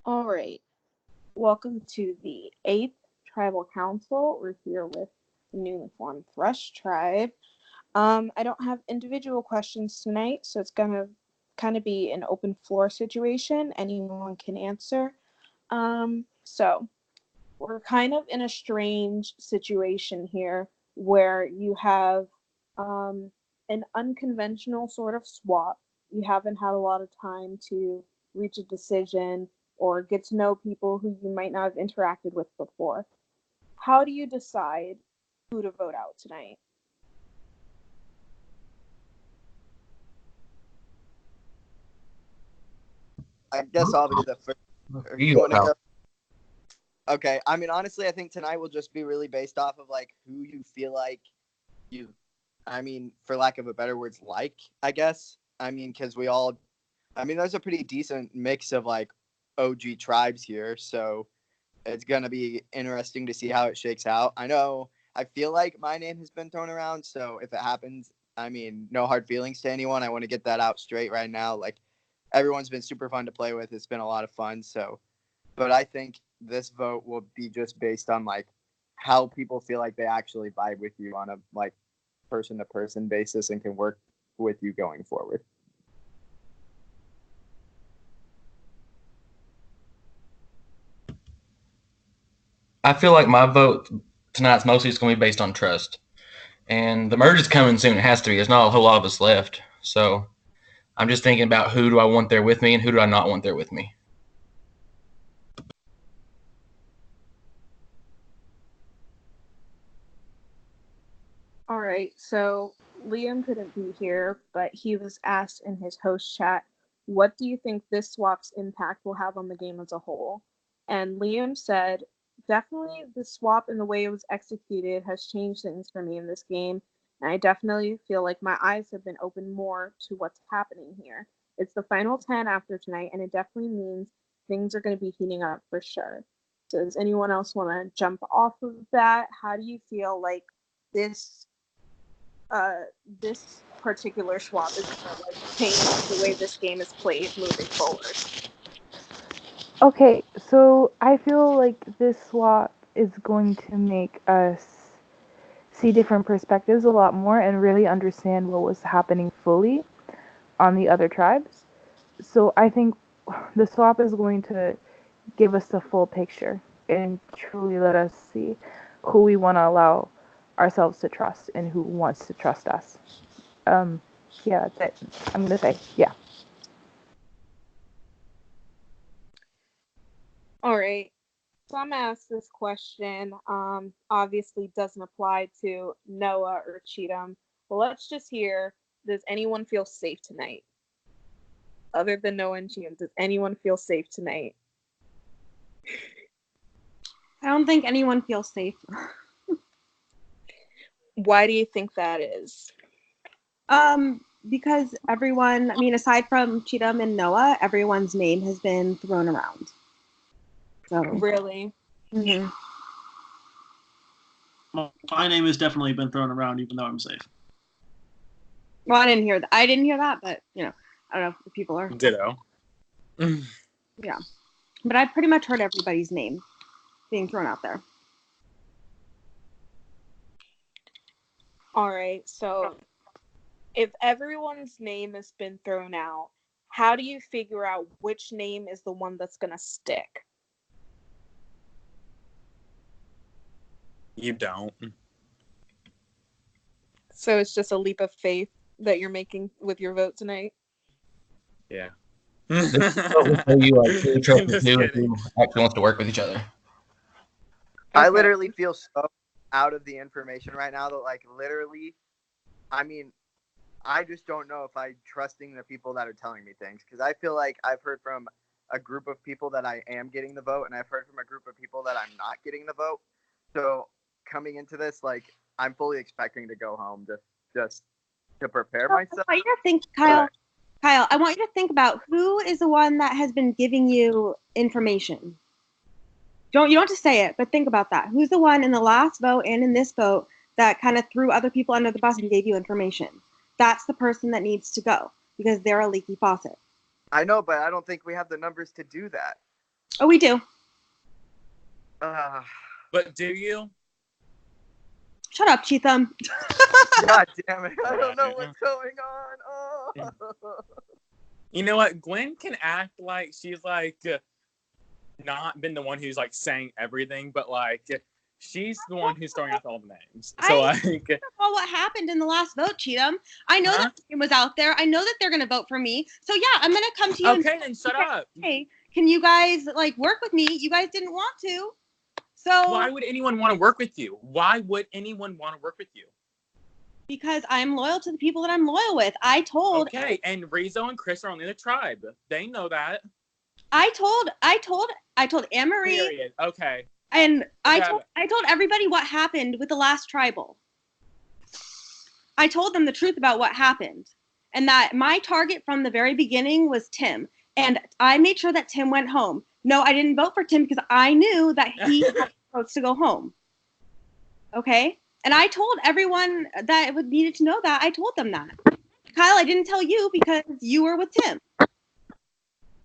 All right. Welcome to the 8th Tribal Council. We're here with the newly formed Thrush Tribe. I don't have individual questions tonight, so it's going to kind of be an open floor situation. Anyone can answer. So we're kind of in a strange situation here where you have an unconventional sort of swap. You haven't had a lot of time to reach a decision or get to know people who you might not have interacted with before. How do you decide who to vote out tonight? I guess I'll be the first. Or you You want to go. go? Okay. I mean, honestly, I think tonight will just be really based off of like who you feel like you. I mean, for lack of a better words, like I guess. I mean, because we all. I mean, there's a pretty decent mix of like OG tribes here, so it's gonna be interesting to see how it shakes out. I know. I feel like my name has been thrown around, so if it happens, I mean, no hard feelings to anyone. I want to get that out straight right now. Like, everyone's been super fun to play with. It's been a lot of fun. So, but I think this vote will be just based on like how people feel like they actually vibe with you on a like person to person basis and can work with you going forward. I feel like my vote tonight's mostly just going to be based on trust. And the merge is coming soon. It has to be. There's not a whole lot of us left. So I'm just thinking about who do I want there with me and who do I not want there with me. All right, so Liam couldn't be here, but he was asked in his host chat, what do you think this swap's impact will have on the game as a whole? And Liam said, definitely the swap and the way it was executed has changed things for me in this game. And I definitely feel like my eyes have been opened more to what's happening here. It's the final 10 after tonight, and it definitely means things are going to be heating up for sure. Does anyone else want to jump off of that? How do you feel like this uh, this particular swap is gonna like change the way this game is played moving forward? Okay, so I feel like this swap is going to make us see different perspectives a lot more and really understand what was happening fully on the other tribes. So I think the swap is going to give us the full picture and truly let us see who we want to allow ourselves to trust and who wants to trust us. Um, yeah, that's it. I'm gonna say, yeah. All right. So I'm gonna ask this question. Obviously doesn't apply to Noah or Cheatham. But let's just hear. Does anyone feel safe tonight? Other than Noah and Cheatham, does anyone feel safe tonight? I don't think anyone feels safe. Why do you think that is? Because everyone, I mean, aside from Cheatham and Noah, everyone's name has been thrown around. So, Really? mm-hmm. My name has definitely been thrown around, even though I'm safe. Well, I didn't hear that. I didn't hear that, but I don't know if people are. Ditto. Yeah, but I pretty much heard everybody's name being thrown out there. All right. So if everyone's name has been thrown out, how do you figure out which name is the one that's gonna stick? You don't. So it's just a leap of faith that you're making with your vote tonight? Yeah. This will show you like who trust Just who and kidding. who actually wants to work with each other. I Okay. literally feel so out of the information right now that like literally, I mean, I just don't know if I'm trusting the people that are telling me things because I feel like I've heard from a group of people that I am getting the vote, and I've heard from a group of people that I'm not getting the vote. So coming into this, like I'm fully expecting to go home just to prepare myself. I want you to think, But Kyle, I want you to think about who is the one that has been giving you information. You don't have to say it, but think about that. Who's the one in the last vote and in this vote that kind of threw other people under the bus and gave you information? That's the person that needs to go because they're a leaky faucet. I know, but I don't think we have the numbers to do that. Oh, we do. But do you? Shut up, Cheatham. God damn it. I don't know what's going on. Oh. You know what? Gwen can act like she's like not been the one who's like saying everything, but like she's the one who's throwing out all the names. So like, well, what happened in the last vote, Cheatham? I know that it was out there. I know that they're gonna vote for me. So yeah, I'm gonna come to you. Okay, then shut up. Hey, can you guys like work with me? You guys didn't want to. So why would anyone want to work with you? Why would anyone want to work with you? Because I'm loyal to the people that I'm loyal with. I told. Okay, and Rizzo and Chris are only the tribe. They know that. I told Anne-Marie. Period. Okay. And I told everybody what happened with the last tribal. I told them the truth about what happened, and that my target from the very beginning was Tim. And I made sure that Tim went home. No, I didn't vote for Tim because I knew that he had votes to go home. Okay? And I told everyone that needed to know that. I told them that. Kyle, I didn't tell you because you were with Tim.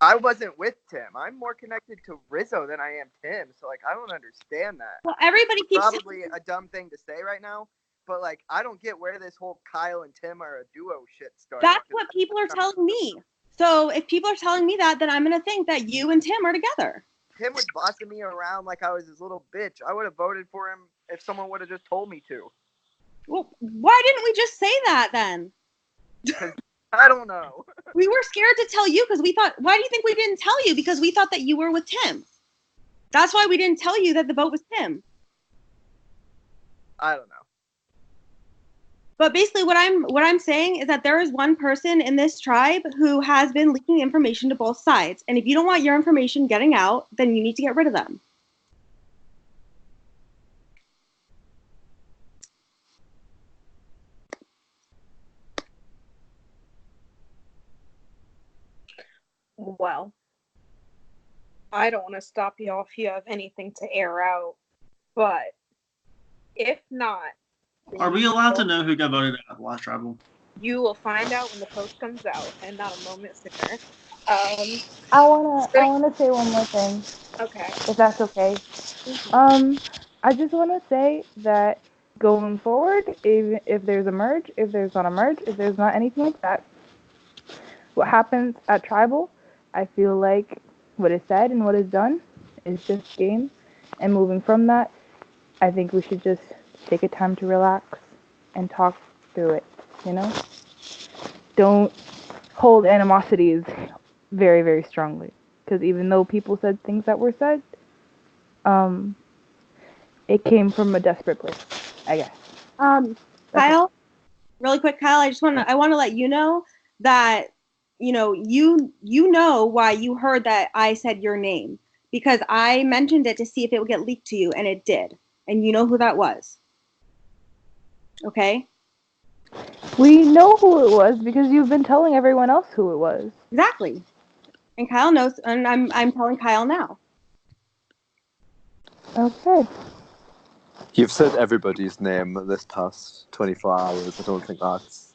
I wasn't with Tim. I'm more connected to Rizzo than I am Tim. So, like, I don't understand that. Well, everybody keeps probably a dumb thing to say right now. But, like, I don't get where this whole Kyle and Tim are a duo shit started. That's what people are telling me. So if people are telling me that, then I'm going to think that you and Tim are together. Tim was bossing me around like I was his little bitch. I would have voted for him if someone would have just told me to. Well, why didn't we just say that then? I don't know. We were scared to tell you because we thought, why do you think we didn't tell you? Because we thought that you were with Tim. That's why we didn't tell you that the vote was Tim. I don't know. But basically what I'm saying is that there is one person in this tribe who has been leaking information to both sides. And if you don't want your information getting out, then you need to get rid of them. Well, I don't want to stop you if you have anything to air out, but if not, Are we allowed to know who got voted out of the last tribal? you will find out when the post comes out, and not a moment sooner. I wanna say one more thing. Okay. If that's okay. I just wanna say that going forward, even if there's a merge, if there's not a merge, if there's not anything like that, what happens at tribal, I feel like what is said and what is done is just game. And moving from that, I think we should just take a time to relax and talk through it, you know? Don't hold animosities very, very strongly. Because even though people said things that were said, it came from a desperate place, I guess. Kyle, really quick, Kyle, I want to let you know that, you know why you heard that I said your name. Because I mentioned it to see if it would get leaked to you, and it did. And you know who that was. Okay? We know who it was because you've been telling everyone else who it was. Exactly. And Kyle knows, and I'm telling Kyle now. Okay. You've said everybody's name this past 24 hours. I don't think that's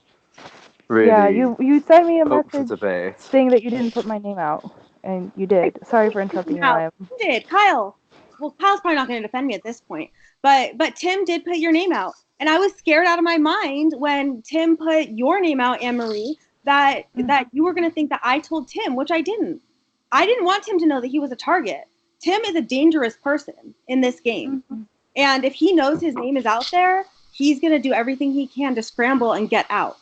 really. Yeah, you sent me a up for message debate. saying that you didn't put my name out, and you did. Sorry for interrupting you, Liam. You did, Kyle. Well, Kyle's probably not going to defend me at this point, but Tim did put your name out, and I was scared out of my mind when Tim put your name out, Anne-Marie, that you were going to think that I told Tim, which I didn't. I didn't want Tim to know that he was a target. Tim is a dangerous person in this game, and if he knows his name is out there, he's going to do everything he can to scramble and get out,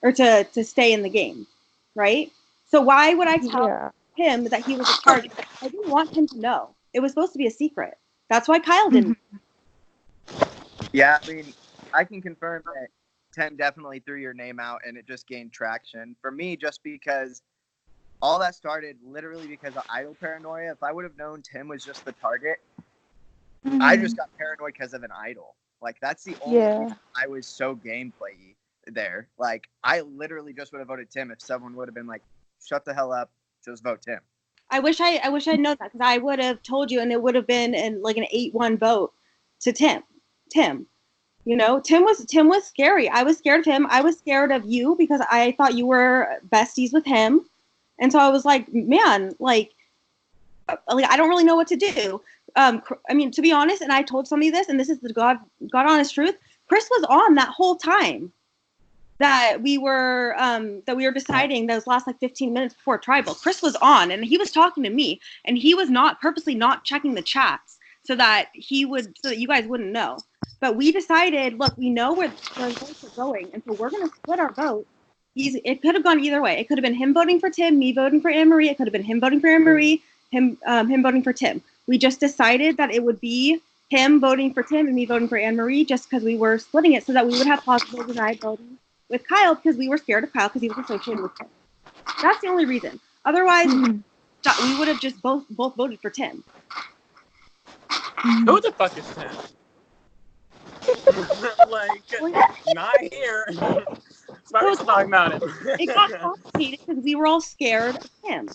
or to stay in the game, right? So why would I tell him that he was a target? I didn't want him to know. It was supposed to be a secret. That's why Kyle didn't. Yeah, I mean, I can confirm that Tim definitely threw your name out and it just gained traction. For me, just because all that started literally because of idol paranoia. If I would have known Tim was just the target, I just got paranoid because of an idol. Like, that's the only reason I was so gameplay there. Like, I literally just would have voted Tim if someone would have been like, shut the hell up, just vote Tim. I wish I'd known that, because I would have told you, and it would have been in like an 8-1 vote to Tim. You know, Tim was scary. I was scared of him. I was scared of you because I thought you were besties with him. And so I was like, man, like, like I don't really know what to do. I mean, to be honest, and I told somebody this, and this is the God honest truth. Chris was on that whole time that we were deciding those last like 15 minutes before tribal. Chris was on, and he was talking to me, and he was not purposely not checking the chats so that you guys wouldn't know. But we decided, look, we know where the votes are going, and so we're going to split our vote. It could have gone either way. It could have been him voting for Tim, me voting for Anne Marie. It could have been him voting for Anne Marie, him voting for Tim. We just decided that it would be him voting for Tim and me voting for Anne Marie, just because we were splitting it so that we would have possible denied voting with Kyle, because we were scared of Kyle because he was associated with Tim. That's the only reason. Otherwise, we would have just both voted for Tim. Who the fuck is Tim? Like, not here. Why are we still talking about him? It got complicated because we were all scared of him.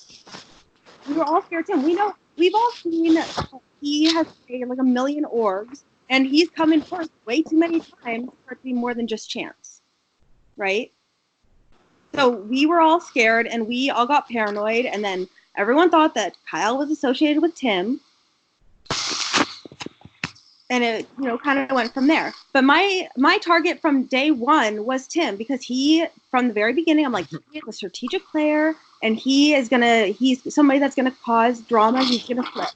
We know, we've all seen he has played like a million orgs, and he's come in first way too many times for it to be more than just chance. Right? So we were all scared, and we all got paranoid, and then everyone thought that Kyle was associated with Tim. And it, kind of went from there. But my target from day one was Tim, because from the very beginning, I'm like, he's a strategic player, and he's somebody that's gonna cause drama. He's gonna flip.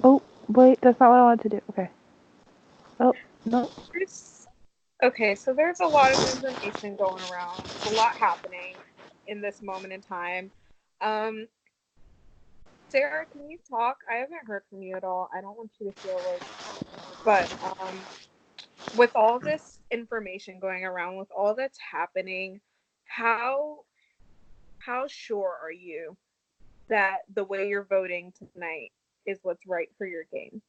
Oh, wait, that's not what I wanted to do. Okay. Oh, no. Okay, so there's a lot of information going around. There's a lot happening in this moment in time. Sarah, can you talk? I haven't heard from you at all. I don't want you to feel like, but with all this information going around, with all that's happening, how sure are you that the way you're voting tonight is what's right for your game?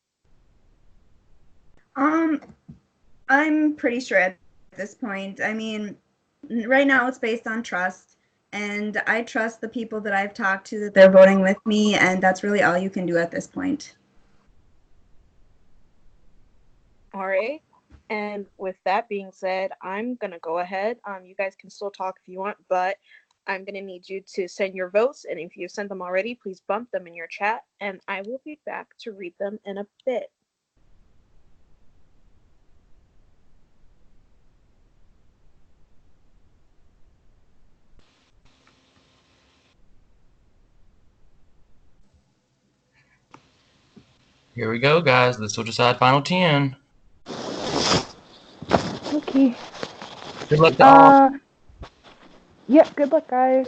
I'm pretty sure at this point. I mean, right now it's based on trust, and I trust the people that I've talked to that they're voting with me, and that's really all you can do at this point. All right. And with that being said, I'm going to go ahead. You guys can still talk if you want, but I'm going to need you to send your votes. And if you sent them already, please bump them in your chat, and I will be back to read them in a bit. Here we go, guys. This will decide final 10. Okay. Good luck to all. Yeah, good luck, guys.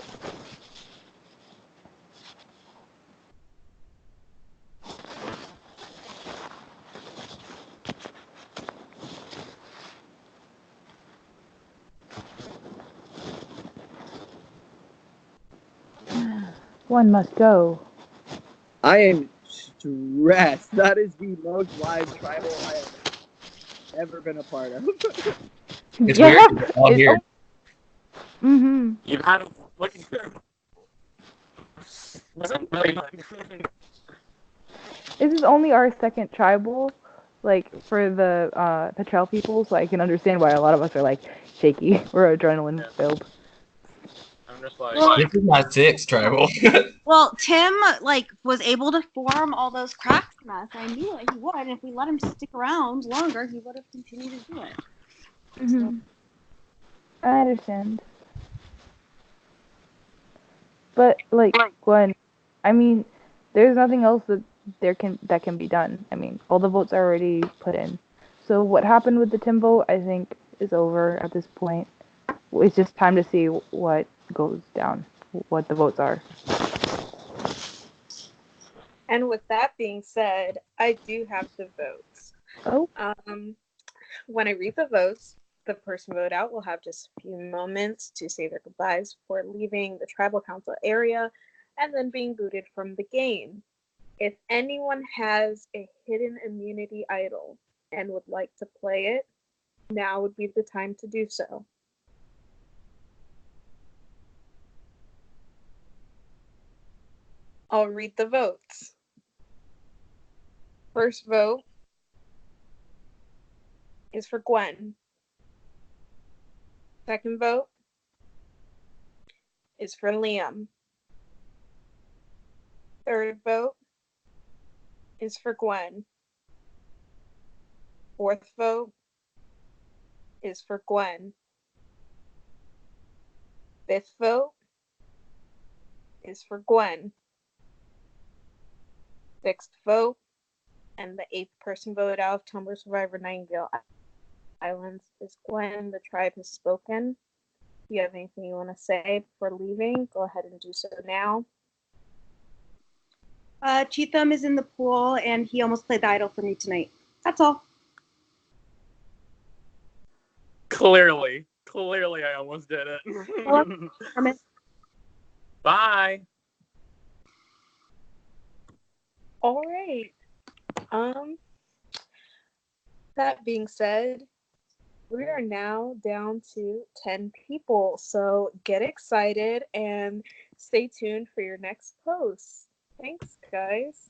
One must go. I am stressed. That is the most live tribal I have ever been a part of. It's weird. It's all here. Mm-hmm. You've had a looking through. Wasn't really fun. This is only our second tribal, like, for the Petrel people, so I can understand why a lot of us are, like, shaky. We're adrenaline filled. I'm just like, This is my 6th tribal. Well, Tim was able to form all those cracks in us. I knew that he would, and if we let him stick around longer, he would have continued to do it. Mm-hmm. I understand. But, like, Gwen, I mean, there's nothing else that can be done. I mean, all the votes are already put in. So what happened with the Tim vote, I think, is over at this point. It's just time to see what goes down, what the votes are. And with that being said, I do have the votes. Oh. When I read the votes, the person voted out will have just a few moments to say their goodbyes before leaving the tribal council area and then being booted from the game. If anyone has a hidden immunity idol and would like to play it, now would be the time to do so. I'll read the votes. First vote is for Gwen. Second vote is for Liam. Third vote is for Gwen. Fourth vote is for Gwen. Fifth vote is for Gwen. Sixth vote, and the eighth person voted out of Tumblr Survivor Nightingale Islands is Gwen. The tribe has spoken. If you have anything you want to say before leaving, go ahead and do so now. Cheat Thumb is in the pool, and he almost played the idol for me tonight. That's all. Clearly, I almost did it. Bye. All right. That being said, we are now down to 10 people. So get excited and stay tuned for your next post. Thanks, guys.